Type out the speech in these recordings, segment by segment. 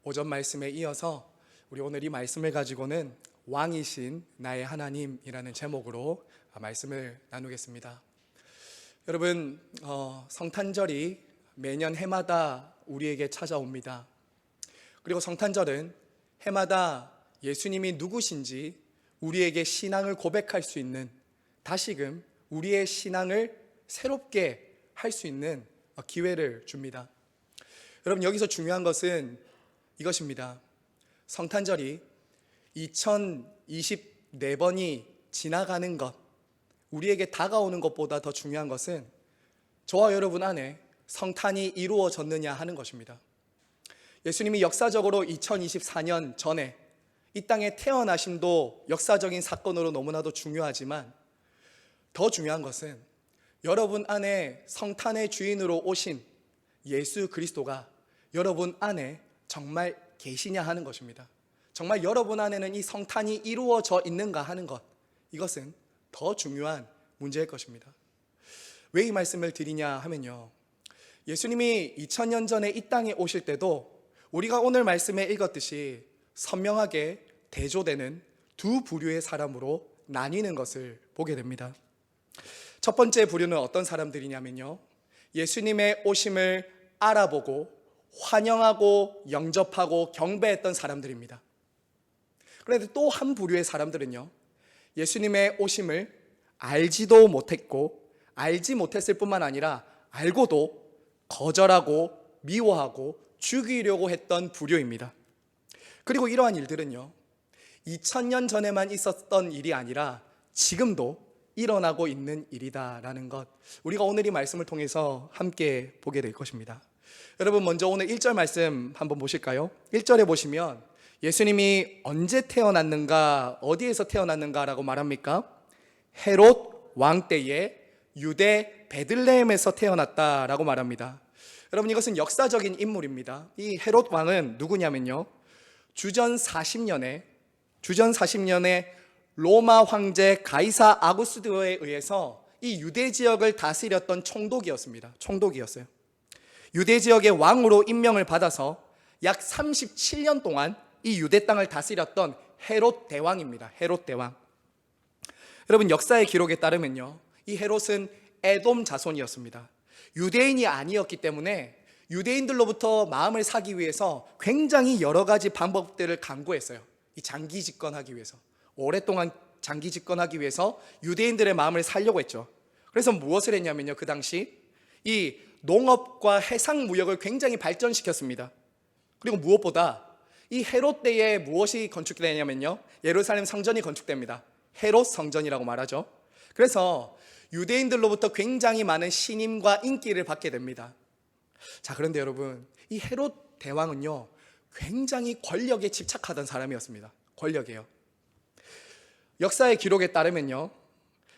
오전 말씀에 이어서 우리 오늘 이 말씀을 가지고는 왕이신 나의 하나님이라는 제목으로 말씀을 나누겠습니다. 여러분, 성탄절이 매년 해마다 우리에게 찾아옵니다. 그리고 성탄절은 해마다 예수님이 누구신지 우리에게 신앙을 고백할 수 있는, 다시금 우리의 신앙을 새롭게 할 수 있는 기회를 줍니다. 여러분, 여기서 중요한 것은 이것입니다. 성탄절이 2024번이 지나가는 것, 우리에게 다가오는 것보다 더 중요한 것은 저와 여러분 안에 성탄이 이루어졌느냐 하는 것입니다. 예수님이 역사적으로 2024년 전에 이 땅에 태어나심도 역사적인 사건으로 너무나도 중요하지만 더 중요한 것은 여러분 안에 성탄의 주인으로 오신 예수 그리스도가 여러분 안에 정말 계시냐 하는 것입니다. 정말 여러분 안에는 이 성탄이 이루어져 있는가 하는 것, 이것은 더 중요한 문제일 것입니다. 왜 이 말씀을 드리냐 하면요, 예수님이 2000년 전에 이 땅에 오실 때도 우리가 오늘 말씀에 읽었듯이 선명하게 대조되는 두 부류의 사람으로 나뉘는 것을 보게 됩니다. 첫 번째 부류는 어떤 사람들이냐면요, 예수님의 오심을 알아보고 환영하고 영접하고 경배했던 사람들입니다. 그런데 또 한 부류의 사람들은요, 예수님의 오심을 알지도 못했고 알지 못했을 뿐만 아니라 알고도 거절하고 미워하고 죽이려고 했던 부류입니다. 그리고 이러한 일들은요, 2000년 전에만 있었던 일이 아니라 지금도 일어나고 있는 일이다라는 것, 우리가 오늘 이 말씀을 통해서 함께 보게 될 것입니다. 여러분, 먼저 오늘 1절 말씀 한번 보실까요? 1절에 보시면 예수님이 언제 태어났는가, 어디에서 태어났는가라고 말합니까? 헤롯 왕 때에 유대 베들레헴에서 태어났다라고 말합니다. 여러분, 이것은 역사적인 인물입니다. 이 헤롯 왕은 누구냐면요, 주전 40년에 로마 황제 가이사 아구스도에 의해서 이 유대 지역을 다스렸던 총독이었어요. 유대 지역의 왕으로 임명을 받아서 약 37년 동안 이 유대 땅을 다스렸던 헤롯 대왕입니다. 헤롯 대왕. 여러분, 역사의 기록에 따르면요, 이 헤롯은 에돔 자손이었습니다. 유대인이 아니었기 때문에 유대인들로부터 마음을 사기 위해서 굉장히 여러 가지 방법들을 강구했어요. 이 장기 집권하기 위해서, 오랫동안 장기 집권하기 위해서 유대인들의 마음을 살려고 했죠. 그래서 무엇을 했냐면요, 그 당시 이 농업과 해상 무역을 굉장히 발전시켰습니다. 그리고 무엇보다 이 헤롯 때에 무엇이 건축되냐면요, 예루살렘 성전이 건축됩니다. 헤롯 성전이라고 말하죠. 그래서 유대인들로부터 굉장히 많은 신임과 인기를 받게 됩니다. 자, 그런데 여러분, 이 헤롯 대왕은요, 굉장히 권력에 집착하던 사람이었습니다. 권력이에요. 역사의 기록에 따르면요,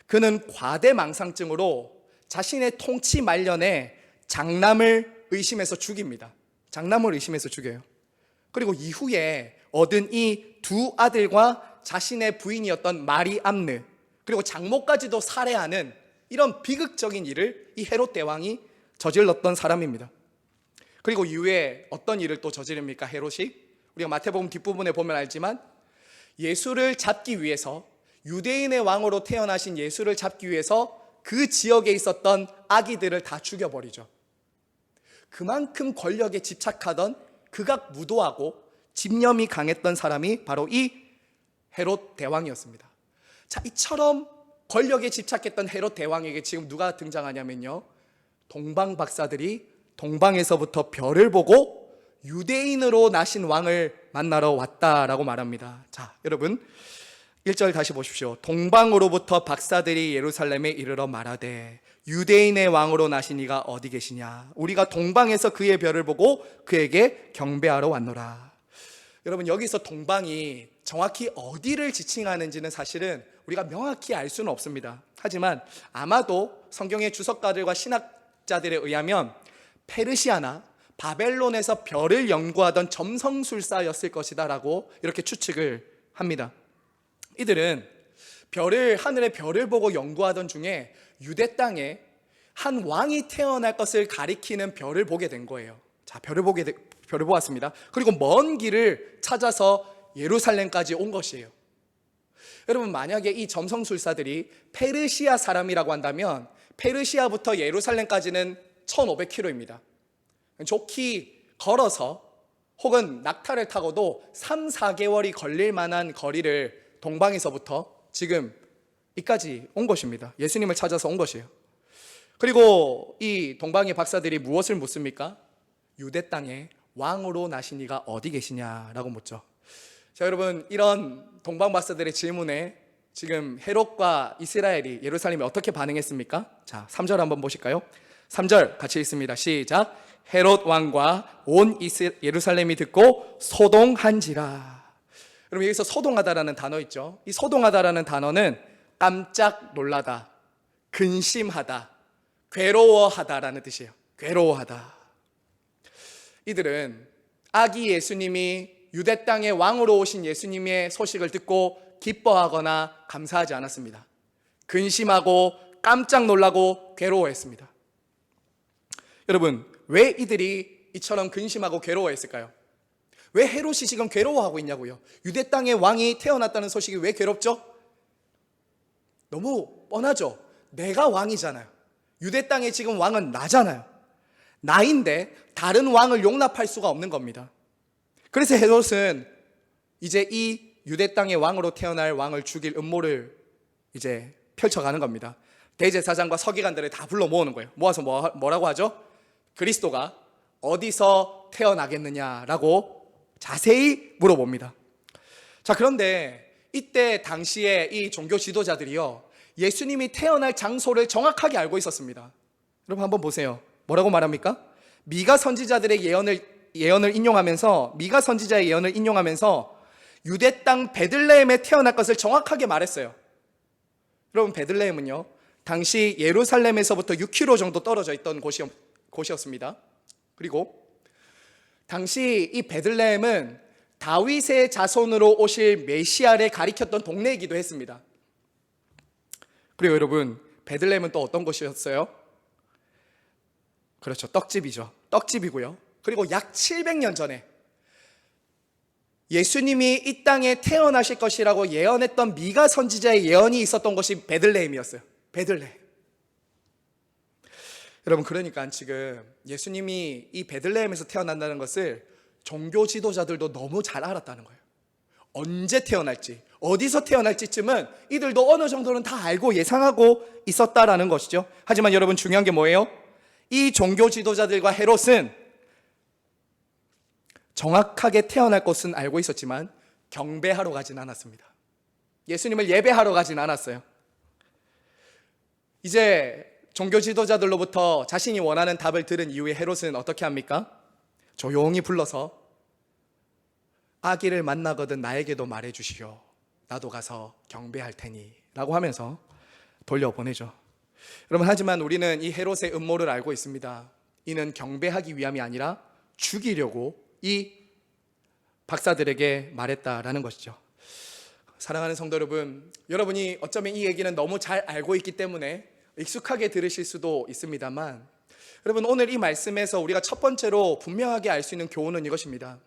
그는 과대망상증으로 자신의 통치 말년에 장남을 의심해서 죽입니다. 장남을 의심해서 죽여요. 그리고 이후에 얻은 이 두 아들과 자신의 부인이었던 마리암느, 그리고 장모까지도 살해하는 이런 비극적인 일을 이 헤롯 대왕이 저질렀던 사람입니다. 그리고 이후에 어떤 일을 또 저지릅니까? 헤롯이, 우리가 마태복음 뒷부분에 보면 알지만 예수를 잡기 위해서, 유대인의 왕으로 태어나신 예수를 잡기 위해서 그 지역에 있었던 아기들을 다 죽여버리죠. 그만큼 권력에 집착하던 극악무도하고 집념이 강했던 사람이 바로 이 헤롯 대왕이었습니다. 자, 이처럼 권력에 집착했던 헤롯 대왕에게 지금 누가 등장하냐면요, 동방 박사들이 동방에서부터 별을 보고 유대인으로 나신 왕을 만나러 왔다라고 말합니다. 자, 여러분, 1절 다시 보십시오. 동방으로부터 박사들이 예루살렘에 이르러 말하되 유대인의 왕으로 나신 이가 어디 계시냐? 우리가 동방에서 그의 별을 보고 그에게 경배하러 왔노라. 여러분, 여기서 동방이 정확히 어디를 지칭하는지는 사실은 우리가 명확히 알 수는 없습니다. 하지만 아마도 성경의 주석가들과 신학자들에 의하면 페르시아나 바벨론에서 별을 연구하던 점성술사였을 것이다 라고 이렇게 추측을 합니다. 이들은 하늘의 별을 보고 연구하던 중에 유대 땅에 한 왕이 태어날 것을 가리키는 별을 보게 된 거예요. 자, 별을 보게 별을 보았습니다. 그리고 먼 길을 찾아서 예루살렘까지 온 것이에요. 여러분, 만약에 이 점성술사들이 페르시아 사람이라고 한다면 페르시아부터 예루살렘까지는 1500km입니다. 좋게 걸어서 혹은 낙타를 타고도 3, 4개월이 걸릴 만한 거리를 동방에서부터 지금 이까지 온 것입니다. 예수님을 찾아서 온 것이에요. 그리고 이 동방의 박사들이 무엇을 묻습니까? 유대 땅에 왕으로 나신 이가 어디 계시냐라고 묻죠. 자, 여러분, 이런 동방 박사들의 질문에 지금 헤롯과 이스라엘이 예루살렘에 어떻게 반응했습니까? 자, 3절 한번 보실까요? 3절 같이 읽습니다. 시작. 헤롯 왕과 온 예루살렘이 듣고 소동한지라. 여러분, 여기서 소동하다라는 단어 있죠. 이 소동하다라는 단어는 깜짝 놀라다, 근심하다, 괴로워하다라는 뜻이에요. 괴로워하다. 이들은 아기 예수님이 유대 땅의 왕으로 오신 예수님의 소식을 듣고 기뻐하거나 감사하지 않았습니다. 근심하고 깜짝 놀라고 괴로워했습니다. 여러분, 왜 이들이 이처럼 근심하고 괴로워했을까요? 왜 헤롯이 지금 괴로워하고 있냐고요? 유대 땅의 왕이 태어났다는 소식이 왜 괴롭죠? 너무 뻔하죠. 내가 왕이잖아요. 유대 땅에 지금 왕은 나잖아요. 나인데 다른 왕을 용납할 수가 없는 겁니다. 그래서 헤롯은 이제 이 유대 땅의 왕으로 태어날 왕을 죽일 음모를 이제 펼쳐가는 겁니다. 대제사장과 서기관들을 다 불러 모으는 거예요. 모아서 뭐라고 하죠? 그리스도가 어디서 태어나겠느냐라고 자세히 물어봅니다. 자, 그런데 이때 당시에 이 종교 지도자들이요, 예수님이 태어날 장소를 정확하게 알고 있었습니다. 여러분, 한번 보세요. 뭐라고 말합니까? 미가 선지자들의 예언을 인용하면서, 미가 선지자의 예언을 인용하면서 유대 땅 베들레헴에 태어날 것을 정확하게 말했어요. 여러분, 베들레헴은요, 당시 예루살렘에서부터 6km 정도 떨어져 있던 곳이었습니다. 그리고 당시 이 베들레헴은 다윗의 자손으로 오실 메시아를 가리켰던 동네이기도 했습니다. 그리고 여러분, 베들레헴은 또 어떤 곳이었어요? 그렇죠, 떡집이죠. 떡집이고요. 그리고 약 700년 전에 예수님이 이 땅에 태어나실 것이라고 예언했던 미가 선지자의 예언이 있었던 것이 베들레헴이었어요. 베들레헴. 여러분, 그러니까 지금 예수님이 이 베들레헴에서 태어난다는 것을 종교 지도자들도 너무 잘 알았다는 거예요. 언제 태어날지, 어디서 태어날지쯤은 이들도 어느 정도는 다 알고 예상하고 있었다라는 것이죠. 하지만 여러분, 중요한 게 뭐예요? 이 종교 지도자들과 헤롯은 정확하게 태어날 것은 알고 있었지만 경배하러 가진 않았습니다. 예수님을 예배하러 가진 않았어요. 이제 종교 지도자들로부터 자신이 원하는 답을 들은 이후에 헤롯은 어떻게 합니까? 조용히 불러서 아기를 만나거든 나에게도 말해주시오. 나도 가서 경배할 테니 라고 하면서 돌려보내죠. 여러분, 하지만 우리는 이 헤롯의 음모를 알고 있습니다. 이는 경배하기 위함이 아니라 죽이려고 이 박사들에게 말했다라는 것이죠. 사랑하는 성도 여러분, 여러분이 어쩌면 이 얘기는 너무 잘 알고 있기 때문에 익숙하게 들으실 수도 있습니다만, 여러분, 오늘 이 말씀에서 우리가 첫 번째로 분명하게 알 수 있는 교훈은 이것입니다.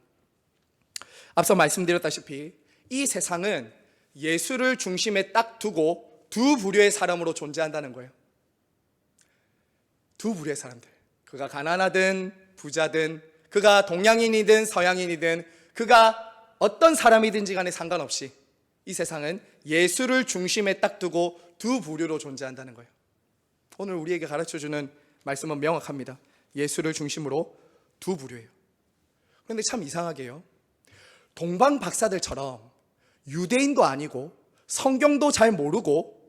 앞서 말씀드렸다시피 이 세상은 예수를 중심에 딱 두고 두 부류의 사람으로 존재한다는 거예요. 두 부류의 사람들, 그가 가난하든 부자든, 그가 동양인이든 서양인이든, 그가 어떤 사람이든지 간에 상관없이 이 세상은 예수를 중심에 딱 두고 두 부류로 존재한다는 거예요. 오늘 우리에게 가르쳐주는 말씀은 명확합니다. 예수를 중심으로 두 부류예요. 그런데 참 이상하게요, 동방 박사들처럼 유대인도 아니고 성경도 잘 모르고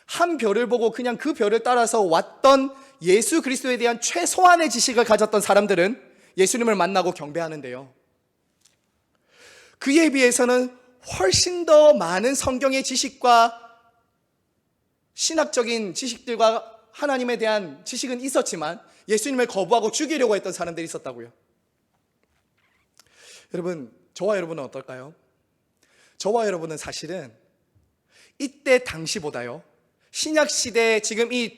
한 별을 보고 그냥 그 별을 따라서 왔던 예수 그리스도에 대한 최소한의 지식을 가졌던 사람들은 예수님을 만나고 경배하는데요, 그에 비해서는 훨씬 더 많은 성경의 지식과 신학적인 지식들과 하나님에 대한 지식은 있었지만 예수님을 거부하고 죽이려고 했던 사람들이 있었다고요. 여러분, 저와 여러분은 어떨까요? 저와 여러분은 사실은 이때 당시보다요, 신약시대 지금 이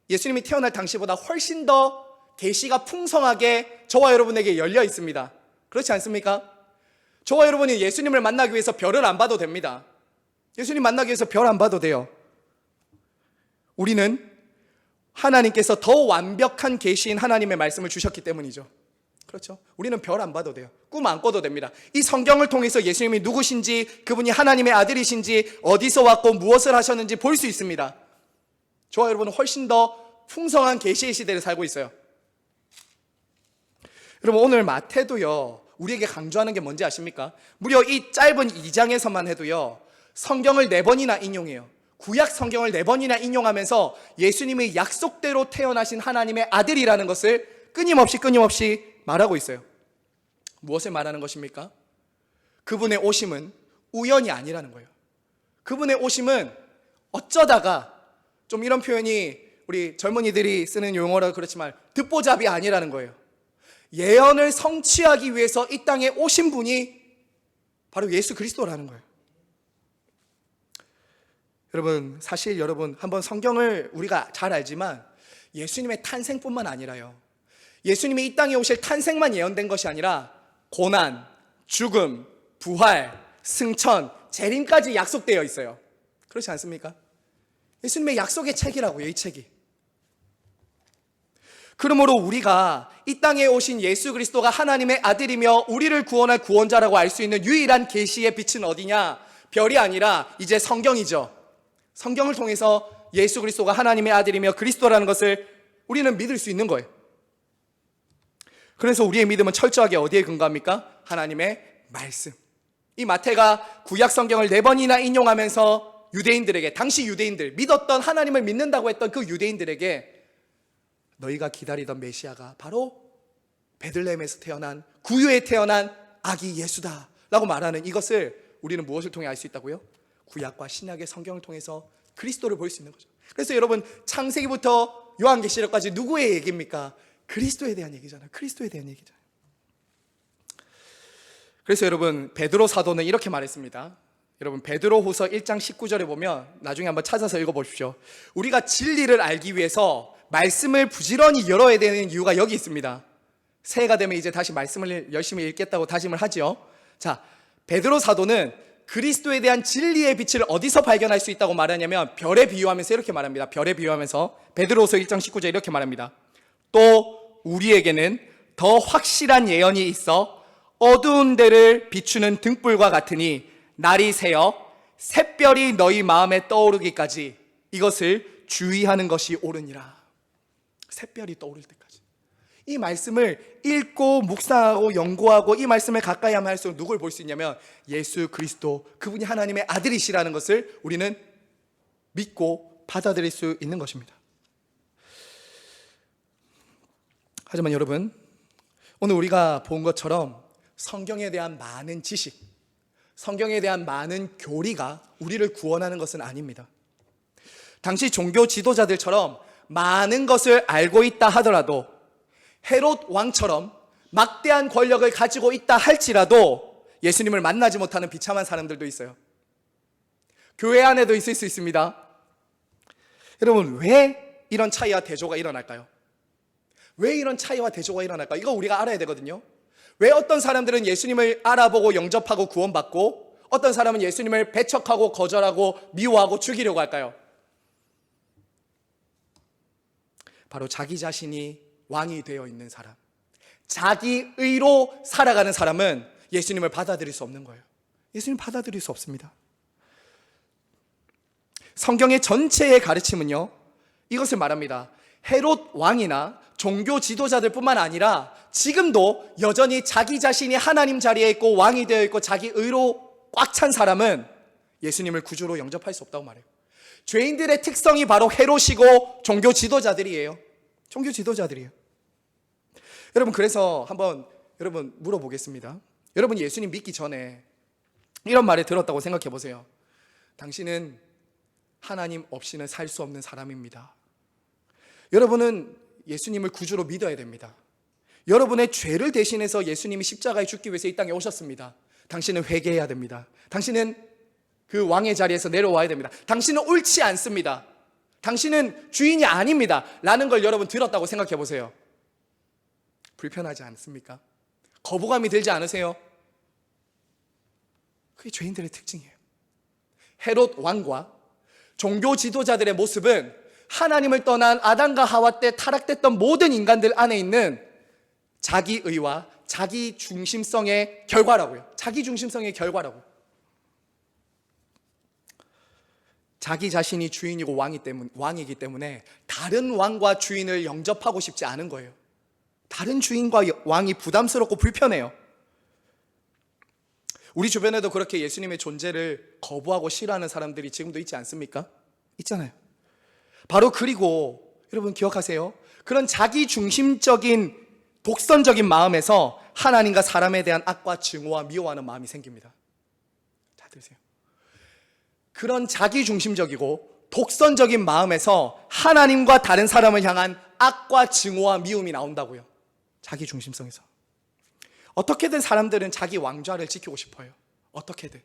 예수님이 태어날 당시보다 훨씬 더 계시가 풍성하게 저와 여러분에게 열려 있습니다. 그렇지 않습니까? 저와 여러분이 예수님을 만나기 위해서 별을 안 봐도 됩니다. 예수님 만나기 위해서 별 안 봐도 돼요. 우리는 하나님께서 더 완벽한 계시인 하나님의 말씀을 주셨기 때문이죠. 그렇죠? 우리는 별 안 봐도 돼요. 꿈 안 꿔도 됩니다. 이 성경을 통해서 예수님이 누구신지, 그분이 하나님의 아들이신지, 어디서 왔고 무엇을 하셨는지 볼 수 있습니다. 저와 여러분은 훨씬 더 풍성한 계시의 시대를 살고 있어요. 여러분, 오늘 마태도요, 우리에게 강조하는 게 뭔지 아십니까? 무려 이 짧은 2장에서만 해도요, 성경을 4번이나 인용해요. 구약 성경을 4번이나 인용하면서 예수님이 약속대로 태어나신 하나님의 아들이라는 것을 끊임없이 말하고 있어요. 무엇을 말하는 것입니까? 그분의 오심은 우연이 아니라는 거예요. 그분의 오심은 어쩌다가, 좀 이런 표현이 우리 젊은이들이 쓰는 용어라 그렇지만 듣보잡이 아니라는 거예요. 예언을 성취하기 위해서 이 땅에 오신 분이 바로 예수 그리스도라는 거예요. 여러분, 사실 여러분 한번 성경을 우리가 잘 알지만 예수님의 탄생뿐만 아니라요, 예수님이 이 땅에 오실 탄생만 예언된 것이 아니라 고난, 죽음, 부활, 승천, 재림까지 약속되어 있어요. 그렇지 않습니까? 예수님의 약속의 책이라고요, 이 책이. 그러므로 우리가 이 땅에 오신 예수 그리스도가 하나님의 아들이며 우리를 구원할 구원자라고 알 수 있는 유일한 계시의 빛은 어디냐? 별이 아니라 이제 성경이죠. 성경을 통해서 예수 그리스도가 하나님의 아들이며 그리스도라는 것을 우리는 믿을 수 있는 거예요. 그래서 우리의 믿음은 철저하게 어디에 근거합니까? 하나님의 말씀. 이 마태가 구약 성경을 4번이나 인용하면서 유대인들에게, 당시 유대인들, 믿었던, 하나님을 믿는다고 했던 그 유대인들에게 너희가 기다리던 메시아가 바로 베들레헴에서 태어난, 구유에 태어난 아기 예수다 라고 말하는 이것을 우리는 무엇을 통해 알 수 있다고요? 구약과 신약의 성경을 통해서 그리스도를 볼 수 있는 거죠. 그래서 여러분, 창세기부터 요한계시록까지 누구의 얘기입니까? 그리스도에 대한 얘기잖아요. 그리스도에 대한 얘기잖아요. 그래서 여러분, 베드로 사도는 이렇게 말했습니다. 여러분, 베드로후서 1장 19절에 보면, 나중에 한번 찾아서 읽어보십시오. 우리가 진리를 알기 위해서 말씀을 부지런히 열어야 되는 이유가 여기 있습니다. 새해가 되면 이제 다시 말씀을 열심히 읽겠다고 다짐을 하죠. 자, 베드로 사도는 그리스도에 대한 진리의 빛을 어디서 발견할 수 있다고 말하냐면 별에 비유하면서 이렇게 말합니다. 별에 비유하면서 베드로후서 1장 19절 이렇게 말합니다. 또 우리에게는 더 확실한 예언이 있어 어두운 데를 비추는 등불과 같으니 날이 새어 샛별이 너희 마음에 떠오르기까지 이것을 주의하는 것이 옳으니라. 샛별이 떠오를 때까지. 이 말씀을 읽고 묵상하고 연구하고 이 말씀을 가까이 하면 할수록 누굴 볼 수 있냐면 예수 그리스도, 그분이 하나님의 아들이시라는 것을 우리는 믿고 받아들일 수 있는 것입니다. 하지만 여러분, 오늘 우리가 본 것처럼 성경에 대한 많은 지식, 성경에 대한 많은 교리가 우리를 구원하는 것은 아닙니다. 당시 종교 지도자들처럼 많은 것을 알고 있다 하더라도, 헤롯 왕처럼 막대한 권력을 가지고 있다 할지라도 예수님을 만나지 못하는 비참한 사람들도 있어요. 교회 안에도 있을 수 있습니다. 여러분, 왜 이런 차이와 대조가 일어날까요? 왜 이런 차이와 대조가 일어날까요? 이거 우리가 알아야 되거든요. 왜 어떤 사람들은 예수님을 알아보고 영접하고 구원받고 어떤 사람은 예수님을 배척하고 거절하고 미워하고 죽이려고 할까요? 바로 자기 자신이 왕이 되어 있는 사람, 자기 의로 살아가는 사람은 예수님을 받아들일 수 없는 거예요. 예수님 받아들일 수 없습니다. 성경의 전체의 가르침은요, 이것을 말합니다. 헤롯 왕이나 종교 지도자들 뿐만 아니라 지금도 여전히 자기 자신이 하나님 자리에 있고 왕이 되어 있고 자기 의로 꽉 찬 사람은 예수님을 구주로 영접할 수 없다고 말해요. 죄인들의 특성이 바로 헤롯이고 종교 지도자들이에요. 종교 지도자들이에요. 여러분, 그래서 한번 여러분 물어보겠습니다. 여러분, 예수님 믿기 전에 이런 말을 들었다고 생각해 보세요. 당신은 하나님 없이는 살 수 없는 사람입니다. 여러분은 예수님을 구주로 믿어야 됩니다. 여러분의 죄를 대신해서 예수님이 십자가에 죽기 위해서 이 땅에 오셨습니다. 당신은 회개해야 됩니다. 당신은 그 왕의 자리에서 내려와야 됩니다. 당신은 옳지 않습니다. 당신은 주인이 아닙니다 라는 걸 여러분 들었다고 생각해 보세요. 불편하지 않습니까? 거부감이 들지 않으세요? 그게 죄인들의 특징이에요. 헤롯 왕과 종교 지도자들의 모습은 하나님을 떠난 아담과 하와 때 타락됐던 모든 인간들 안에 있는 자기의와 자기 중심성의 결과라고요. 자기 중심성의 결과라고. 자기 자신이 주인이고 왕이기 때문에 다른 왕과 주인을 영접하고 싶지 않은 거예요. 다른 주인과 왕이 부담스럽고 불편해요. 우리 주변에도 그렇게 예수님의 존재를 거부하고 싫어하는 사람들이 지금도 있지 않습니까? 있잖아요. 바로 그리고 여러분 기억하세요. 그런 자기 중심적인 독선적인 마음에서 하나님과 사람에 대한 악과 증오와 미워하는 마음이 생깁니다. 잘 들으세요. 그런 자기 중심적이고 독선적인 마음에서 하나님과 다른 사람을 향한 악과 증오와 미움이 나온다고요. 자기 중심성에서. 어떻게든 사람들은 자기 왕좌를 지키고 싶어요. 어떻게든.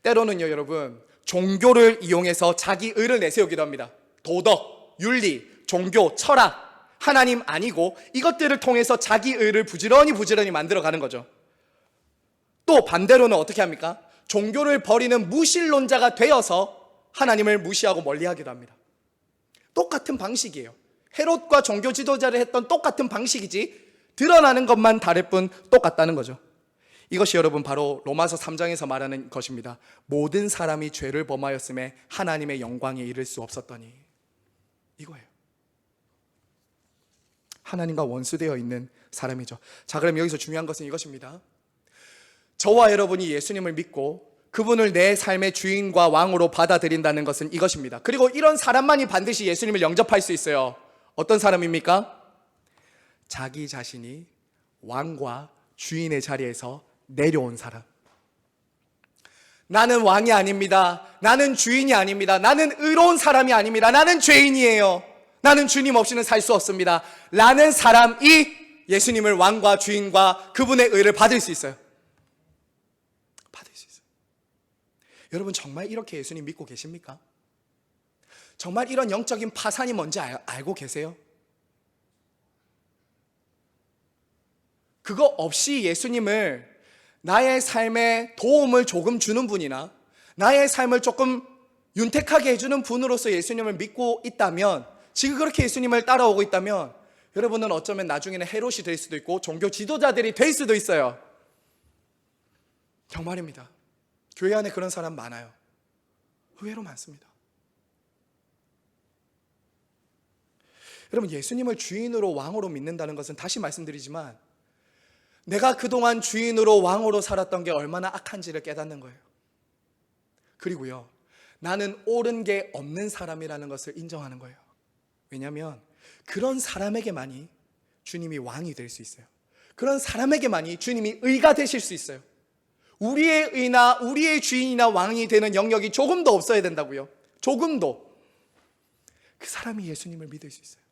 때로는요, 여러분, 종교를 이용해서 자기 의를 내세우기도 합니다. 도덕, 윤리, 종교, 철학, 하나님 아니고 이것들을 통해서 자기 의를 부지런히 만들어가는 거죠. 또 반대로는 어떻게 합니까? 종교를 버리는 무신론자가 되어서 하나님을 무시하고 멀리하기도 합니다. 똑같은 방식이에요. 헤롯과 종교 지도자를 했던 똑같은 방식이지 드러나는 것만 다를 뿐 똑같다는 거죠. 이것이 여러분 바로 로마서 3장에서 말하는 것입니다. 모든 사람이 죄를 범하였음에 하나님의 영광에 이를 수 없었더니, 이거예요. 하나님과 원수되어 있는 사람이죠. 자, 그럼 여기서 중요한 것은 이것입니다. 저와 여러분이 예수님을 믿고 그분을 내 삶의 주인과 왕으로 받아들인다는 것은 이것입니다. 그리고 이런 사람만이 반드시 예수님을 영접할 수 있어요. 어떤 사람입니까? 자기 자신이 왕과 주인의 자리에서 내려온 사람. 나는 왕이 아닙니다. 나는 주인이 아닙니다. 나는 의로운 사람이 아닙니다. 나는 죄인이에요. 나는 주님 없이는 살 수 없습니다. 라는 사람이 예수님을 왕과 주인과 그분의 의를 받을 수 있어요. 받을 수 있어요. 여러분 정말 이렇게 예수님 믿고 계십니까? 정말 이런 영적인 파산이 뭔지 알고 계세요? 그거 없이 예수님을 나의 삶에 도움을 조금 주는 분이나 나의 삶을 조금 윤택하게 해주는 분으로서 예수님을 믿고 있다면, 지금 그렇게 예수님을 따라오고 있다면 여러분은 어쩌면 나중에는 헤롯이 될 수도 있고 종교 지도자들이 될 수도 있어요. 정말입니다. 교회 안에 그런 사람 많아요. 의외로 많습니다. 여러분, 예수님을 주인으로 왕으로 믿는다는 것은 다시 말씀드리지만 내가 그동안 주인으로 왕으로 살았던 게 얼마나 악한지를 깨닫는 거예요. 그리고요, 나는 옳은 게 없는 사람이라는 것을 인정하는 거예요. 왜냐하면 그런 사람에게만이 주님이 왕이 될 수 있어요. 그런 사람에게만이 주님이 의가 되실 수 있어요. 우리의 의나 우리의 주인이나 왕이 되는 영역이 조금도 없어야 된다고요. 조금도. 그 사람이 예수님을 믿을 수 있어요.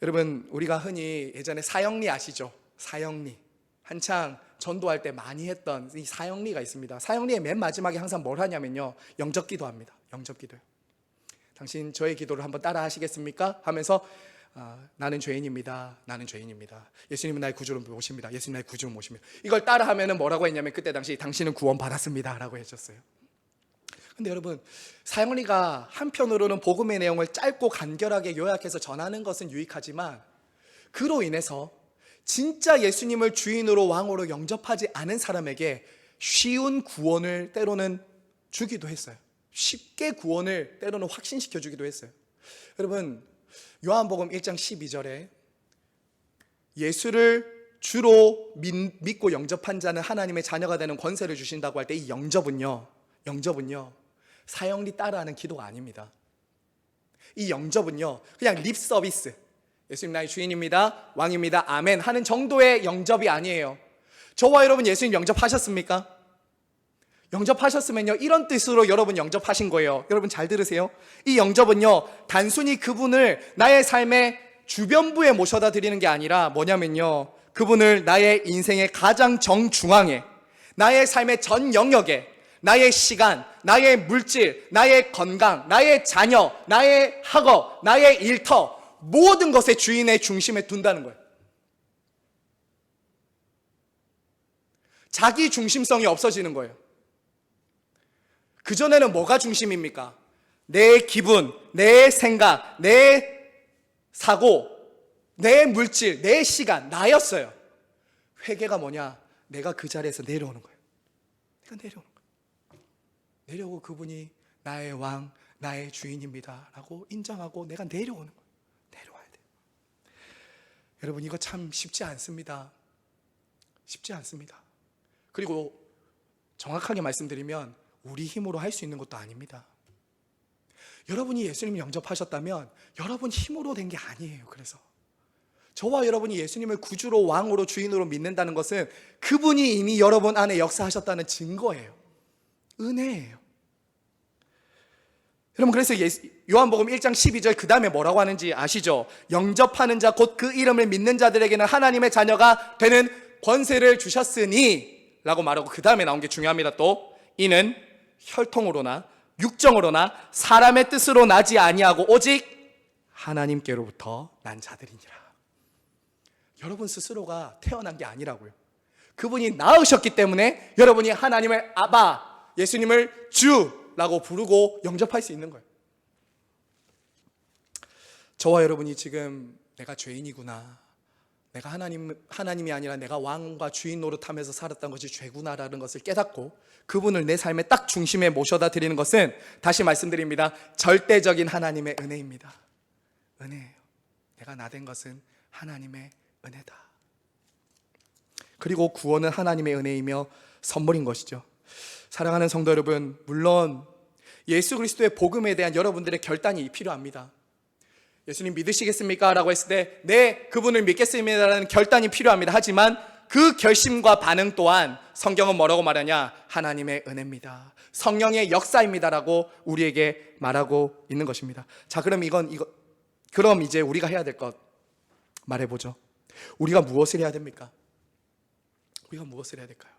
여러분, 우리가 흔히 예전에 사형리 아시죠? 사형리. 한창 전도할 때 많이 했던 이 사형리가 있습니다. 사형리의 맨 마지막에 항상 뭘 하냐면요, 영접기도 합니다. 영접기도요. 당신 저의 기도를 한번 따라 하시겠습니까? 하면서 나는 죄인입니다. 나는 죄인입니다. 예수님은 나의 구주로 모십니다. 예수님 나의 구주로 모십니다. 이걸 따라 하면은 뭐라고 했냐면 그때 당시 당신은 구원 받았습니다 라고 해줬어요. 근데 여러분, 사형리가 한편으로는 복음의 내용을 짧고 간결하게 요약해서 전하는 것은 유익하지만 그로 인해서 진짜 예수님을 주인으로 왕으로 영접하지 않은 사람에게 쉬운 구원을 때로는 주기도 했어요. 쉽게 구원을 때로는 확신시켜 주기도 했어요. 여러분, 요한복음 1장 12절에 예수를 주로 믿고 영접한 자는 하나님의 자녀가 되는 권세를 주신다고 할 때 이 영접은요 사형리 따라하는 기도가 아닙니다. 이 영접은요 그냥 립 서비스, 예수님 나의 주인입니다, 왕입니다, 아멘 하는 정도의 영접이 아니에요. 저와 여러분 예수님 영접하셨습니까? 영접하셨으면요 이런 뜻으로 여러분 영접하신 거예요. 여러분 잘 들으세요. 이 영접은요 단순히 그분을 나의 삶의 주변부에 모셔다 드리는 게 아니라 뭐냐면요, 그분을 나의 인생의 가장 정중앙에, 나의 삶의 전 영역에, 나의 시간, 나의 물질, 나의 건강, 나의 자녀, 나의 학업, 나의 일터, 모든 것의 주인의 중심에 둔다는 거예요. 자기 중심성이 없어지는 거예요. 그전에는 뭐가 중심입니까? 내 기분, 내 생각, 내 사고, 내 물질, 내 시간, 나였어요. 회개가 뭐냐? 내가 그 자리에서 내려오는 거예요. 내가 내려오는 거예요. 내려오고 그분이 나의 왕, 나의 주인입니다 라고 인정하고 내가 내려오는 거예요. 내려와야 돼요. 여러분, 이거 참 쉽지 않습니다. 쉽지 않습니다. 그리고 정확하게 말씀드리면 우리 힘으로 할 수 있는 것도 아닙니다. 여러분이 예수님을 영접하셨다면 여러분 힘으로 된 게 아니에요. 그래서 저와 여러분이 예수님을 구주로 왕으로 주인으로 믿는다는 것은 그분이 이미 여러분 안에 역사하셨다는 증거예요. 은혜예요. 여러분, 그래서 요한복음 1장 12절 그 다음에 뭐라고 하는지 아시죠? 영접하는 자 곧 그 이름을 믿는 자들에게는 하나님의 자녀가 되는 권세를 주셨으니 라고 말하고 그 다음에 나온 게 중요합니다. 또 이는 혈통으로나 육정으로나 사람의 뜻으로 나지 아니하고 오직 하나님께로부터 난 자들이니라. 여러분 스스로가 태어난 게 아니라고요. 그분이 낳으셨기 때문에 여러분이 하나님을 아바, 예수님을 주라고 부르고 영접할 수 있는 거예요. 저와 여러분이 지금 내가 죄인이구나, 내가 하나님이 아니라 내가 왕과 주인 노릇하면서 살았던 것이 죄구나라는 것을 깨닫고 그분을 내 삶의 딱 중심에 모셔다 드리는 것은, 다시 말씀드립니다, 절대적인 하나님의 은혜입니다. 은혜예요. 내가 나 된 것은 하나님의 은혜다. 그리고 구원은 하나님의 은혜이며 선물인 것이죠. 사랑하는 성도 여러분, 물론 예수 그리스도의 복음에 대한 여러분들의 결단이 필요합니다. 예수님 믿으시겠습니까? 라고 했을 때 네, 그분을 믿겠습니다라는 결단이 필요합니다. 하지만 그 결심과 반응 또한 성경은 뭐라고 말하냐? 하나님의 은혜입니다, 성령의 역사입니다라고 우리에게 말하고 있는 것입니다. 자, 그럼 그럼 이제 우리가 해야 될 것 말해보죠. 우리가 무엇을 해야 됩니까? 우리가 무엇을 해야 될까요?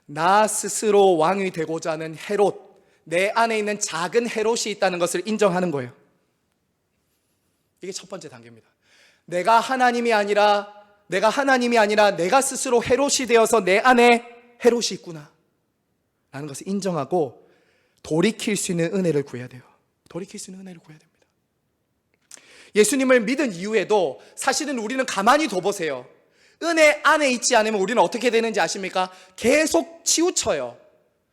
나 스스로 왕이 되고자 하는 헤롯, 내 안에 있는 작은 헤롯이 있다는 것을 인정하는 거예요. 이게 첫 번째 단계입니다. 내가 하나님이 아니라 내가 스스로 헤롯이 되어서 내 안에 헤롯이 있구나 라는 것을 인정하고 돌이킬 수 있는 은혜를 구해야 돼요. 돌이킬 수 있는 은혜를 구해야 됩니다. 예수님을 믿은 이후에도 사실은 우리는 가만히 둬보세요. 은혜 안에 있지 않으면 우리는 어떻게 되는지 아십니까? 계속 치우쳐요.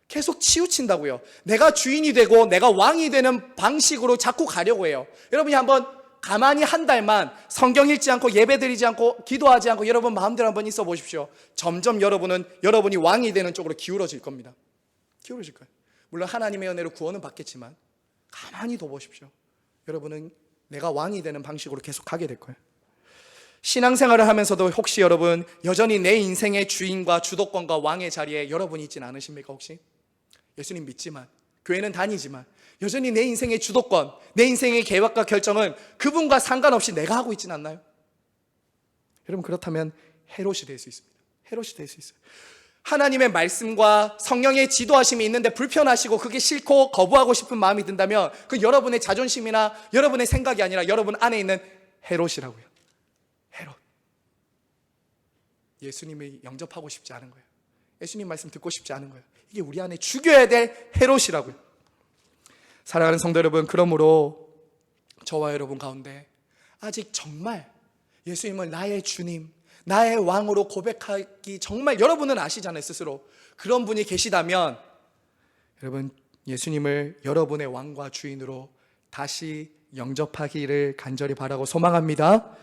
계속 치우친다고요. 내가 주인이 되고 내가 왕이 되는 방식으로 자꾸 가려고 해요. 여러분이 한번 가만히 한 달만 성경 읽지 않고 예배 드리지 않고 기도하지 않고 여러분 마음대로 한번 있어 보십시오. 점점 여러분이 왕이 되는 쪽으로 기울어질 겁니다. 기울어질 거예요. 물론 하나님의 은혜로 구원은 받겠지만 가만히 둬보십시오. 여러분은 내가 왕이 되는 방식으로 계속 가게 될 거예요. 신앙생활을 하면서도 혹시 여러분 여전히 내 인생의 주인과 주도권과 왕의 자리에 여러분이 있진 않으십니까? 혹시 예수님 믿지만, 교회는 다니지만 여전히 내 인생의 주도권, 내 인생의 계획과 결정은 그분과 상관없이 내가 하고 있진 않나요? 여러분, 그렇다면 헤롯이 될 수 있습니다. 헤롯이 될 수 있어요. 하나님의 말씀과 성령의 지도하심이 있는데 불편하시고 그게 싫고 거부하고 싶은 마음이 든다면 그 여러분의 자존심이나 여러분의 생각이 아니라 여러분 안에 있는 헤롯이라고요. 헤롯. 예수님을 영접하고 싶지 않은 거예요. 예수님 말씀 듣고 싶지 않은 거예요. 이게 우리 안에 죽여야 될 헤롯이라고요. 사랑하는 성도 여러분, 그러므로 저와 여러분 가운데 아직 정말 예수님을 나의 주님, 나의 왕으로 고백하기 정말 여러분은 아시잖아요, 스스로. 그런 분이 계시다면 여러분, 예수님을 여러분의 왕과 주인으로 다시 영접하기를 간절히 바라고 소망합니다.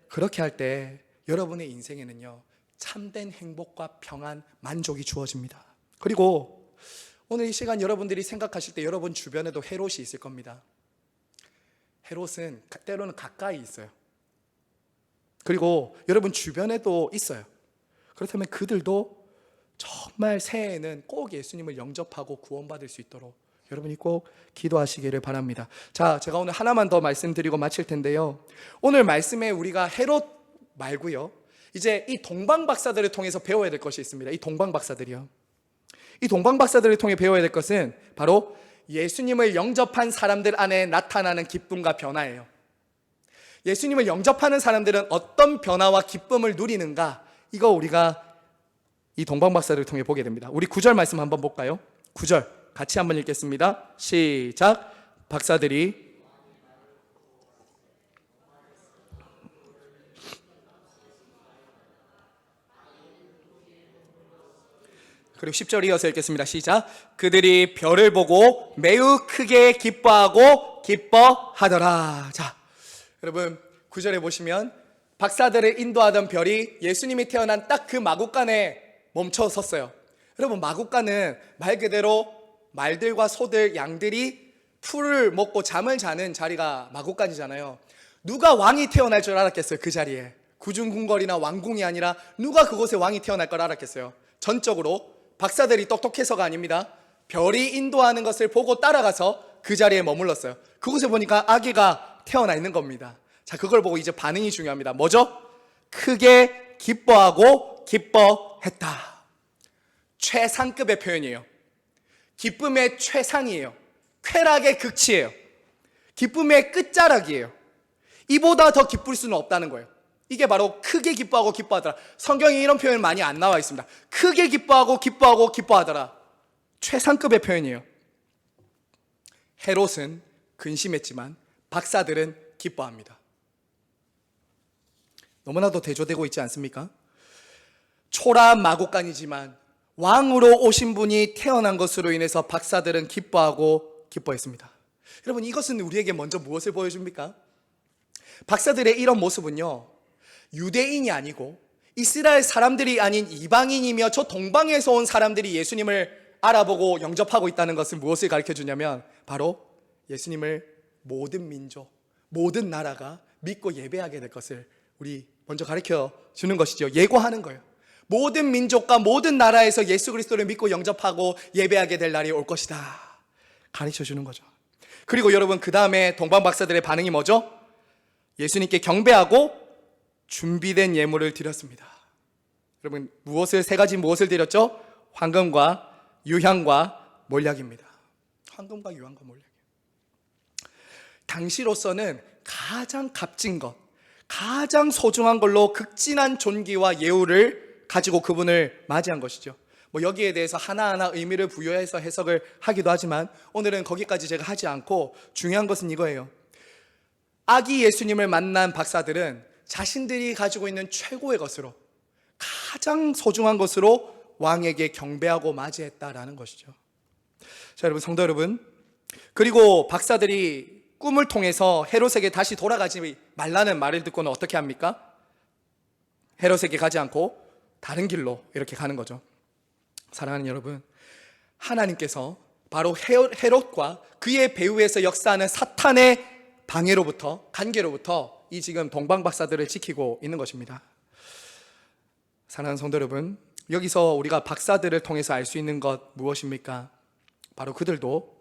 그렇게 할 때 여러분의 인생에는요, 참된 행복과 평안, 만족이 주어집니다. 그리고 오늘 이 시간 여러분들이 생각하실 때 여러분 주변에도 헤롯이 있을 겁니다. 헤롯은 때로는 가까이 있어요. 그리고 여러분 주변에도 있어요. 그렇다면 그들도 정말 새해에는 꼭 예수님을 영접하고 구원받을 수 있도록 여러분이 꼭 기도하시기를 바랍니다. 자, 제가 오늘 하나만 더 말씀드리고 마칠 텐데요, 오늘 말씀에 우리가 헤롯 말고요, 이제 이 동방박사들을 통해서 배워야 될 것이 있습니다. 이 동방박사들이요. 이 동방박사들을 통해 배워야 될 것은 바로 예수님을 영접한 사람들 안에 나타나는 기쁨과 변화예요. 예수님을 영접하는 사람들은 어떤 변화와 기쁨을 누리는가? 이거 우리가 이 동방박사를 통해 보게 됩니다. 우리 9절 말씀 한번 볼까요? 9절 같이 한번 읽겠습니다. 시작. 박사들이 그리고 10절 이어서 읽겠습니다. 시작. 그들이 별을 보고 매우 크게 기뻐하고 기뻐하더라. 자, 여러분 9절에 보시면 박사들을 인도하던 별이 예수님이 태어난 딱 그 마구간에 멈춰 섰어요. 여러분 마구간은 말 그대로 말들과 소들, 양들이 풀을 먹고 잠을 자는 자리가 마구간이잖아요. 누가 왕이 태어날 줄 알았겠어요? 그 자리에 구중궁궐이나 왕궁이 아니라 누가 그곳에 왕이 태어날 걸 알았겠어요? 전적으로 박사들이 똑똑해서가 아닙니다. 별이 인도하는 것을 보고 따라가서 그 자리에 머물렀어요. 그곳에 보니까 아기가 태어나 있는 겁니다. 자, 그걸 보고 이제 반응이 중요합니다. 뭐죠? 크게 기뻐하고 기뻐했다. 최상급의 표현이에요. 기쁨의 최상이에요. 쾌락의 극치예요. 기쁨의 끝자락이에요. 이보다 더 기쁠 수는 없다는 거예요. 이게 바로 크게 기뻐하고 기뻐하더라. 성경에 이런 표현 많이 안 나와 있습니다. 크게 기뻐하고 기뻐하고 기뻐하더라. 최상급의 표현이에요. 헤롯은 근심했지만 박사들은 기뻐합니다. 너무나도 대조되고 있지 않습니까? 초라한 마구간이지만 왕으로 오신 분이 태어난 것으로 인해서 박사들은 기뻐하고 기뻐했습니다. 여러분 이것은 우리에게 먼저 무엇을 보여줍니까? 박사들의 이런 모습은요, 유대인이 아니고 이스라엘 사람들이 아닌 이방인이며 저 동방에서 온 사람들이 예수님을 알아보고 영접하고 있다는 것은 무엇을 가르쳐 주냐면 바로 예수님을 모든 민족, 모든 나라가 믿고 예배하게 될 것을 우리 먼저 가르쳐 주는 것이죠. 예고하는 거예요. 모든 민족과 모든 나라에서 예수 그리스도를 믿고 영접하고 예배하게 될 날이 올 것이다 가르쳐 주는 거죠. 그리고 여러분 그 다음에 동방 박사들의 반응이 뭐죠? 예수님께 경배하고 준비된 예물을 드렸습니다. 여러분 세 가지 무엇을 드렸죠? 황금과 유향과 몰약입니다. 황금과 유향과 몰약. 당시로서는 가장 값진 것, 가장 소중한 걸로 극진한 존귀와 예우를 가지고 그분을 맞이한 것이죠. 여기에 대해서 하나하나 의미를 부여해서 해석을 하기도 하지만 오늘은 거기까지 제가 하지 않고 중요한 것은 이거예요. 아기 예수님을 만난 박사들은 자신들이 가지고 있는 최고의 것으로 가장 소중한 것으로 왕에게 경배하고 맞이했다라는 것이죠. 자, 여러분 성도 여러분, 그리고 박사들이 꿈을 통해서 헤롯에게 다시 돌아가지 말라는 말을 듣고는 어떻게 합니까? 헤롯에게 가지 않고 다른 길로 이렇게 가는 거죠. 사랑하는 여러분, 하나님께서 바로 헤롯과 그의 배후에서 역사하는 사탄의 방해로부터, 간계로부터 이 지금 동방 박사들을 지키고 있는 것입니다. 사랑하는 성도 여러분, 여기서 우리가 박사들을 통해서 알 수 있는 것 무엇입니까? 바로 그들도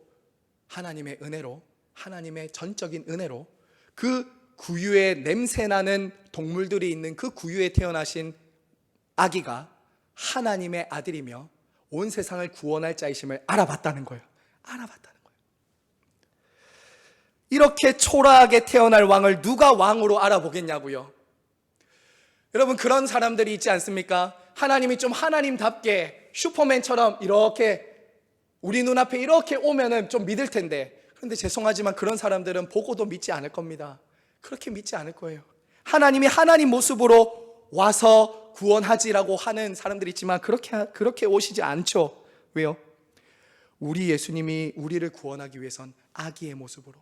하나님의 은혜로, 하나님의 전적인 은혜로 그 구유에 냄새나는 동물들이 있는 그 구유에 태어나신 아기가 하나님의 아들이며 온 세상을 구원할 자이심을 알아봤다는 거예요. 알아봤다는 거예요. 이렇게 초라하게 태어날 왕을 누가 왕으로 알아보겠냐고요. 여러분 그런 사람들이 있지 않습니까? 하나님이 좀 하나님답게 슈퍼맨처럼 이렇게 우리 눈앞에 이렇게 오면은 좀 믿을 텐데, 그런데 죄송하지만 그런 사람들은 보고도 믿지 않을 겁니다. 그렇게 믿지 않을 거예요. 하나님이 하나님 모습으로 와서 구원하지라고 하는 사람들이 있지만 그렇게 오시지 않죠. 왜요? 우리 예수님이 우리를 구원하기 위해선 아기의 모습으로,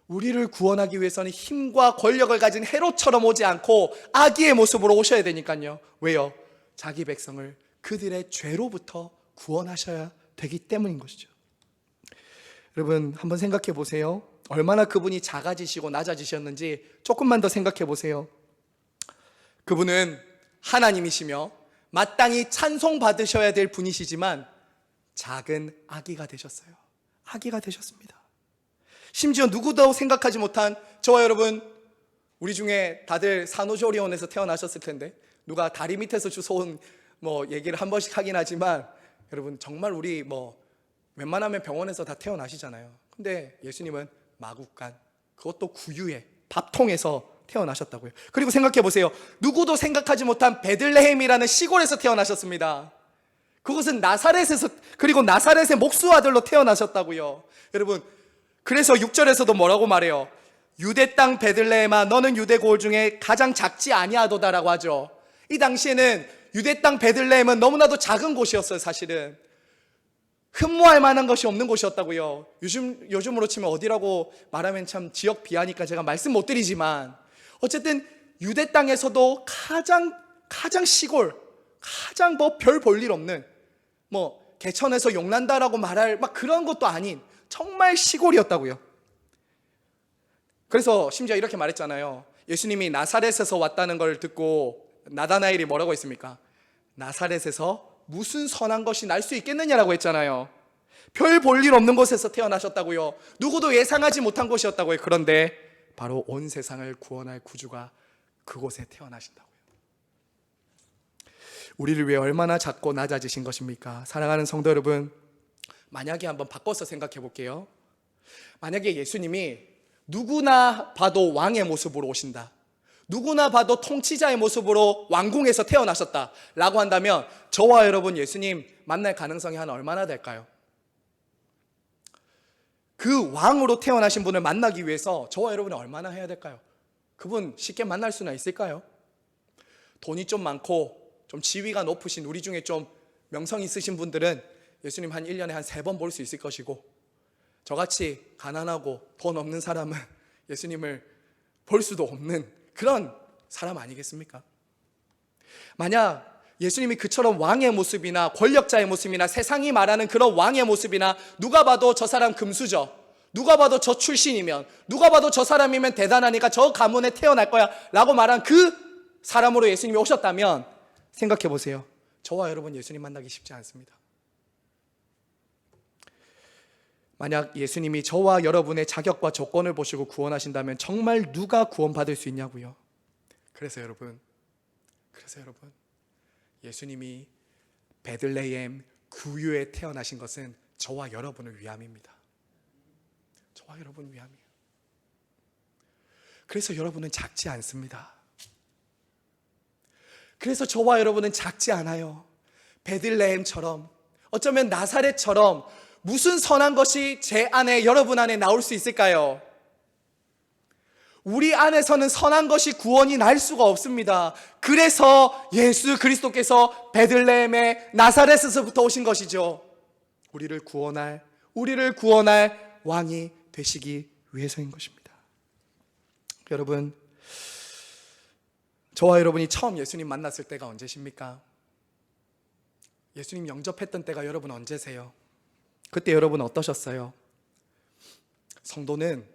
우리를 구원하기 위해서는 힘과 권력을 가진 헤롯처럼 오지 않고 아기의 모습으로 오셔야 되니까요. 왜요? 자기 백성을 그들의 죄로부터 구원하셔야 되기 때문인 것이죠. 여러분 한번 생각해 보세요. 얼마나 그분이 작아지시고 낮아지셨는지 조금만 더 생각해 보세요. 그분은 하나님이시며 마땅히 찬송받으셔야 될 분이시지만 작은 아기가 되셨어요. 아기가 되셨습니다. 심지어 누구도 생각하지 못한 저와 여러분, 우리 중에 다들 산후조리원에서 태어나셨을 텐데 누가 다리 밑에서 주워온 얘기를 한 번씩 하긴 하지만 여러분 정말 우리 웬만하면 병원에서 다 태어나시잖아요. 근데 예수님은 마구간, 그것도 구유에 밥통에서 태어나셨다고요. 그리고 생각해 보세요. 누구도 생각하지 못한 베들레헴이라는 시골에서 태어나셨습니다. 그것은 나사렛에서, 그리고 나사렛의 목수 아들로 태어나셨다고요. 여러분, 그래서 6절에서도 뭐라고 말해요? 유대 땅 베들레헴아 너는 유대 고을 중에 가장 작지 아니하도다라고 하죠. 이 당시에는 유대 땅 베들레헴은 너무나도 작은 곳이었어요. 사실은 흠모할 만한 것이 없는 곳이었다고요. 요즘으로 치면 어디라고 말하면 참 지역 비하니까 제가 말씀 못 드리지만, 어쨌든 유대 땅에서도 가장 시골, 가장 뭐 별 볼 일 없는, 뭐 개천에서 용난다라고 말할 막 그런 것도 아닌 정말 시골이었다고요. 그래서 심지어 이렇게 말했잖아요. 예수님이 나사렛에서 왔다는 걸 듣고 나다나엘이 뭐라고 했습니까? 나사렛에서 무슨 선한 것이 날 수 있겠느냐라고 했잖아요. 별 볼 일 없는 곳에서 태어나셨다고요. 누구도 예상하지 못한 곳이었다고요. 그런데 바로 온 세상을 구원할 구주가 그곳에 태어나신다고요. 우리를 위해 얼마나 작고 낮아지신 것입니까? 사랑하는 성도 여러분, 만약에 한번 바꿔서 생각해 볼게요. 만약에 예수님이 누구나 봐도 왕의 모습으로 오신다, 누구나 봐도 통치자의 모습으로 왕궁에서 태어나셨다라고 한다면 저와 여러분 예수님 만날 가능성이 한 얼마나 될까요? 그 왕으로 태어나신 분을 만나기 위해서 저와 여러분이 얼마나 해야 될까요? 그분 쉽게 만날 수나 있을까요? 돈이 좀 많고 좀 지위가 높으신 우리 중에 좀 명성 있으신 분들은 예수님 한 1년에 한 3번 볼 수 있을 것이고, 저같이 가난하고 돈 없는 사람은 예수님을 볼 수도 없는 그런 사람 아니겠습니까? 만약 예수님이 그처럼 왕의 모습이나 권력자의 모습이나 세상이 말하는 그런 왕의 모습이나 누가 봐도 저 사람 금수저, 누가 봐도 저 출신이면, 누가 봐도 저 사람이면 대단하니까 저 가문에 태어날 거야 라고 말한 그 사람으로 예수님이 오셨다면 생각해 보세요. 저와 여러분 예수님 만나기 쉽지 않습니다. 만약 예수님이 저와 여러분의 자격과 조건을 보시고 구원하신다면 정말 누가 구원받을 수 있냐고요. 그래서 여러분 예수님이 베들레헴 구유에 태어나신 것은 저와 여러분을 위함입니다. 저와 여러분을 위함이에요. 그래서 여러분은 작지 않습니다. 그래서 저와 여러분은 작지 않아요. 베들레헴처럼, 어쩌면 나사렛처럼 무슨 선한 것이 제 안에, 여러분 안에 나올 수 있을까요? 우리 안에서는 선한 것이 구원이 날 수가 없습니다. 그래서 예수 그리스도께서 베들레헴의 나사렛에서부터 오신 것이죠. 우리를 구원할 왕이 되시기 위해서인 것입니다. 여러분, 저와 여러분이 처음 예수님 만났을 때가 언제십니까? 예수님 영접했던 때가 여러분 언제세요? 그때 여러분 어떠셨어요? 성도는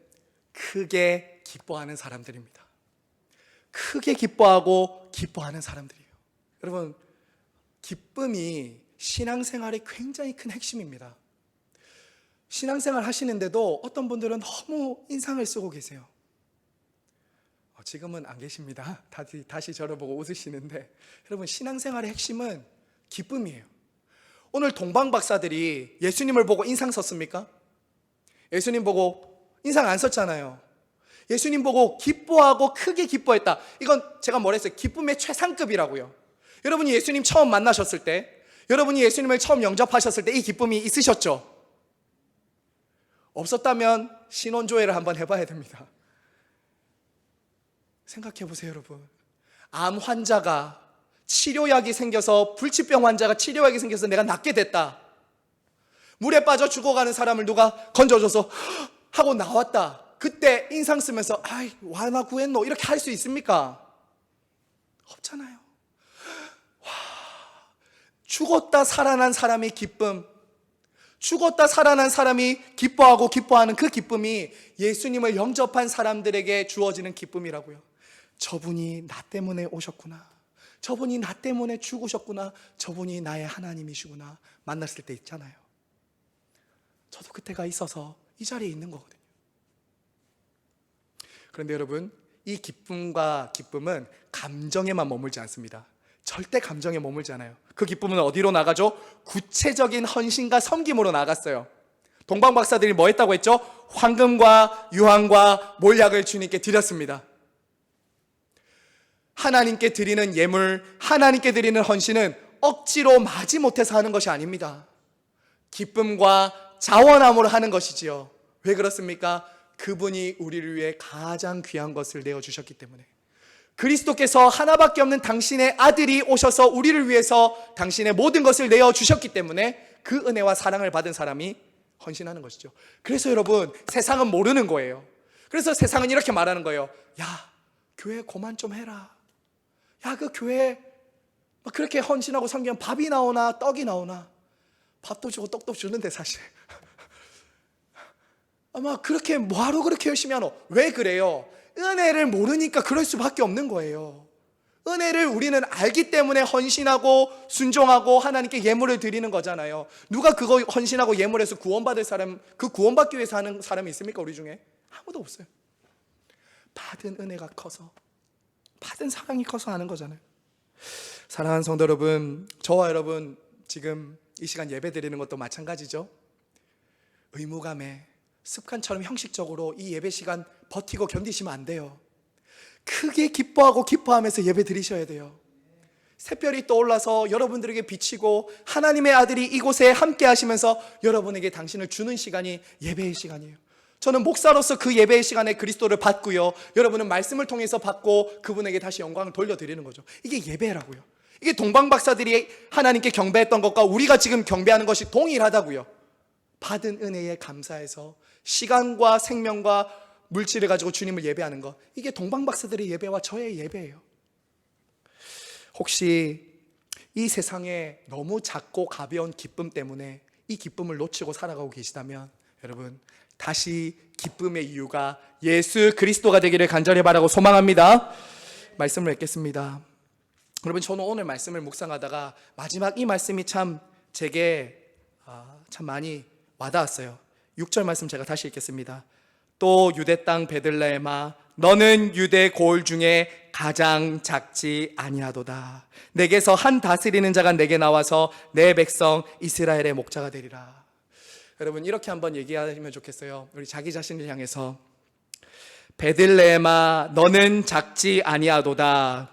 크게 기뻐하는 사람들입니다. 크게 기뻐하는 사람들이에요. 여러분, 기쁨이 신앙생활의 굉장히 큰 핵심입니다. 신앙생활 하시는데도 어떤 분들은 너무 인상을 쓰고 계세요. 지금은 안 계십니다. 다시 저를 보고 웃으시는데, 여러분, 신앙생활의 핵심은 기쁨이에요. 오늘 동방박사들이 예수님을 보고 인상 썼습니까? 예수님 보고 인상 안 썼잖아요. 예수님 보고 기뻐하고 크게 기뻐했다. 이건 제가 뭐라 했어요? 기쁨의 최상급이라고요. 여러분이 예수님 처음 만나셨을 때, 여러분이 예수님을 처음 영접하셨을 때 이 기쁨이 있으셨죠? 없었다면 신혼조회를 한번 해봐야 됩니다. 생각해 보세요, 여러분. 암 환자가 치료약이 생겨서, 불치병 환자가 치료약이 생겨서 내가 낫게 됐다. 물에 빠져 죽어가는 사람을 누가 건져줘서 하고 나왔다. 그때 인상 쓰면서 아이 와나 구했노 이렇게 할 수 있습니까? 없잖아요. 와, 죽었다 살아난 사람의 기쁨, 죽었다 살아난 사람이 기뻐하는 그 기쁨이 예수님을 영접한 사람들에게 주어지는 기쁨이라고요. 저분이 나 때문에 오셨구나, 저분이 나 때문에 죽으셨구나, 저분이 나의 하나님이시구나 만났을 때 있잖아요. 저도 그때가 있어서 이 자리에 있는 거거든요. 그런데 여러분, 이 기쁨은 감정에만 머물지 않습니다. 절대 감정에 머물지 않아요. 그 기쁨은 어디로 나가죠? 구체적인 헌신과 섬김으로 나갔어요. 동방 박사들이 뭐 했다고 했죠? 황금과 유황과 몰약을 주님께 드렸습니다. 하나님께 드리는 예물, 하나님께 드리는 헌신은 억지로 마지못해서 하는 것이 아닙니다. 기쁨과 자원함으로 하는 것이지요. 왜 그렇습니까? 그분이 우리를 위해 가장 귀한 것을 내어주셨기 때문에. 그리스도께서 하나밖에 없는 당신의 아들이 오셔서 우리를 위해서 당신의 모든 것을 내어주셨기 때문에 그 은혜와 사랑을 받은 사람이 헌신하는 것이죠. 그래서 여러분, 세상은 모르는 거예요. 그래서 세상은 이렇게 말하는 거예요. 야, 교회 그만 좀 해라. 야, 그 교회 그렇게 헌신하고 섬기면 밥이 나오나 떡이 나오나? 밥도 주고 떡도 주는데 사실 아마 그렇게 뭐하러 그렇게 열심히 하노? 왜 그래요? 은혜를 모르니까 그럴 수밖에 없는 거예요. 은혜를 우리는 알기 때문에 헌신하고 순종하고 하나님께 예물을 드리는 거잖아요. 누가 그거 헌신하고 예물해서 구원받을 사람, 그 구원받기 위해서 하는 사람이 있습니까? 우리 중에 아무도 없어요. 받은 은혜가 커서, 받은 사랑이 커서 하는 거잖아요. 사랑하는 성도 여러분, 저와 여러분 지금 이 시간 예배 드리는 것도 마찬가지죠. 의무감에 습관처럼 형식적으로 이 예배 시간 버티고 견디시면 안 돼요. 크게 기뻐하고 기뻐하면서 예배 드리셔야 돼요. 샛별이 떠올라서 여러분들에게 비치고 하나님의 아들이 이곳에 함께 하시면서 여러분에게 당신을 주는 시간이 예배의 시간이에요. 저는 목사로서 그 예배의 시간에 그리스도를 받고요, 여러분은 말씀을 통해서 받고 그분에게 다시 영광을 돌려드리는 거죠. 이게 예배라고요. 이게 동방박사들이 하나님께 경배했던 것과 우리가 지금 경배하는 것이 동일하다고요. 받은 은혜에 감사해서 시간과 생명과 물질을 가지고 주님을 예배하는 것, 이게 동방박사들의 예배와 저의 예배예요. 혹시 이 세상에 너무 작고 가벼운 기쁨 때문에 이 기쁨을 놓치고 살아가고 계시다면 여러분, 다시 기쁨의 이유가 예수 그리스도가 되기를 간절히 바라고 소망합니다. 말씀을 읽겠습니다. 여러분, 저는 오늘 말씀을 묵상하다가 마지막 이 말씀이 참 제게 참 많이 와닿았어요. 6절 말씀 제가 다시 읽겠습니다. 또 유대 땅 베들레헴아, 너는 유대 고을 중에 가장 작지 아니하도다. 내게서 한 다스리는 자가 내게 나와서 내 백성 이스라엘의 목자가 되리라. 여러분, 이렇게 한번 얘기하면 좋겠어요. 우리 자기 자신을 향해서, 베들레헴아, 너는 작지 아니하도다.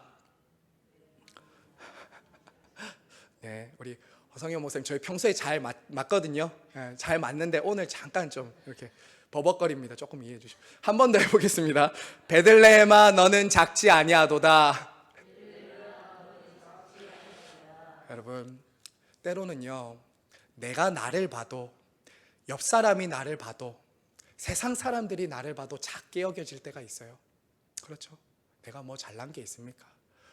네, 우리 허성현 목사님 저희 평소에 잘 맞거든요. 잘 맞는데 오늘 잠깐 좀 이렇게 버벅거립니다. 조금 이해해 주시고 한 번 더 해보겠습니다. 베들레헴아, 너는 작지 아니하도다. 여러분, 때로는요, 내가 나를 봐도, 옆 사람이 나를 봐도, 세상 사람들이 나를 봐도 작게 여겨질 때가 있어요. 그렇죠? 내가 뭐 잘난 게 있습니까?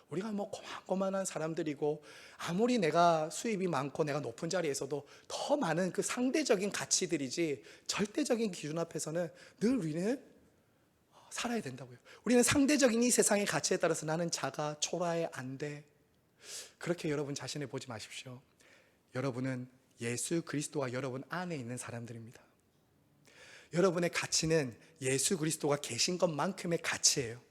우리가 뭐 고만고만한 사람들이고, 아무리 내가 수입이 많고 내가 높은 자리에서도 더 많은 그 상대적인 가치들이지 절대적인 기준 앞에서는 늘 우리는 살아야 된다고요. 우리는 상대적인 이 세상의 가치에 따라서 나는 작아, 초라해, 안 돼, 그렇게 여러분 자신을 보지 마십시오. 여러분은 예수 그리스도가 여러분 안에 있는 사람들입니다. 여러분의 가치는 예수 그리스도가 계신 것만큼의 가치예요.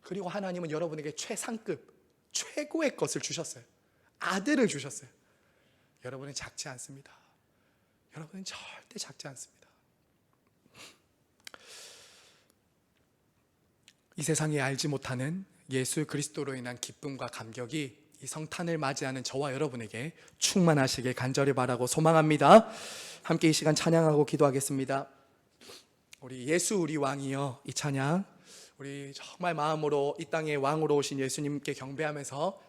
그리고 하나님은 여러분에게 최상급, 최고의 것을 주셨어요. 아들을 주셨어요. 여러분은 작지 않습니다. 여러분은 절대 작지 않습니다. 이 세상에 알지 못하는 예수 그리스도로 인한 기쁨과 감격이 이 성탄을 맞이하는 저와 여러분에게 충만하시길 간절히 바라고 소망합니다. 함께 이 시간 찬양하고 기도하겠습니다. 우리 예수 우리 왕이여, 이 찬양 우리 정말 마음으로 이 땅에 왕으로 오신 예수님께 경배하면서